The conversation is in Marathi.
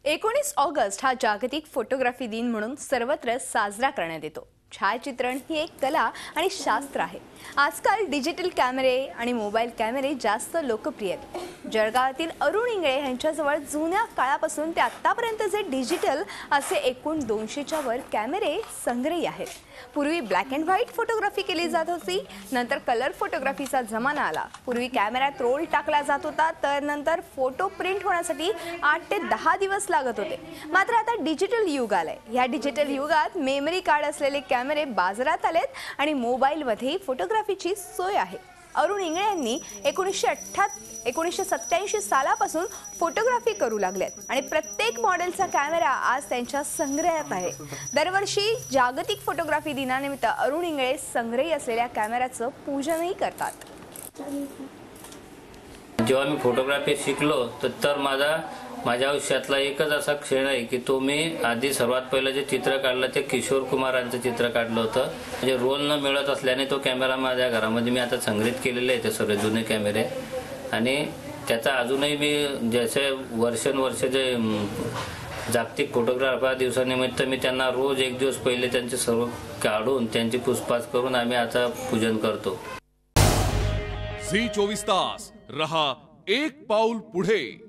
19 ऑगस्ट हा जागतिक फोटोग्राफी दिन म्हणून सर्वत्र साजरा करण्यात येतो। छायाचित्रण ही एक कला आणि शास्त्र आहे। आजकाल डिजिटल कॅमेरे आणि मोबाईल कॅमेरे जास्त लोकप्रिय आहेत। जळगावातील अरुण इंगळे यांच्याजवळ जुन्या काळापासून ते आतापर्यंतचे डिजिटल असे एकूण 200च्या वर कॅमेरे संग्रही आहेत। पूर्वी ब्लॅक अँड व्हाईट फोटोग्राफी केली जात होती, नंतर कलर फोटोग्राफीचा जमाना आला। पूर्वी कॅमेऱ्यात रोल टाकला जात होता, तर नंतर फोटो प्रिंट होण्यासाठी 8 ते 10 दिवस लागत होते। मात्र आता डिजिटल युग आलंय। या डिजिटल युगात मेमरी कार्ड असलेले कॅमेरे बाजारात आलेत आणि मोबाईलमध्ये फोटोग्राफीची सोय आहे। अरुण इंगळे यांनी 1987 सालापासून फोटोग्राफी करू लागलेत आणि प्रत्येक मॉडेलचा कॅमेरा आज त्यांच्या संग्रहात आहे। दरवर्षी जागतिक फोटोग्राफी दिनानिमित्त अरुण इंगळे संग्रही असलेल्या कॅमेऱ्याचं पूजनही करतात। जेव्हा मी फोटोग्राफी शिकलो तर माझ्या आयुष्यातला एकच असा क्षण आहे की तो मी आधी सर्वात पहिलं जे चित्र काढलं ते किशोर कुमारांचं चित्र काढलं होतं। म्हणजे रोल न मिळत असल्याने तो कॅमेरा माझ्या घरामध्ये मी आता संग्रहित केलेले आहे, ते सगळे जुने कॅमेरे। आणि त्याचा अजूनही मी जसे वर्षानुवर्ष जे जागतिक फोटोग्राफर दिवसानिमित्त मी त्यांना रोज एक दिवस पहिले त्यांचे सर्व काढून त्यांची पुसपास करून आम्ही आता पूजन करतो। झी 24 तास रहा एक पाऊल पुढे।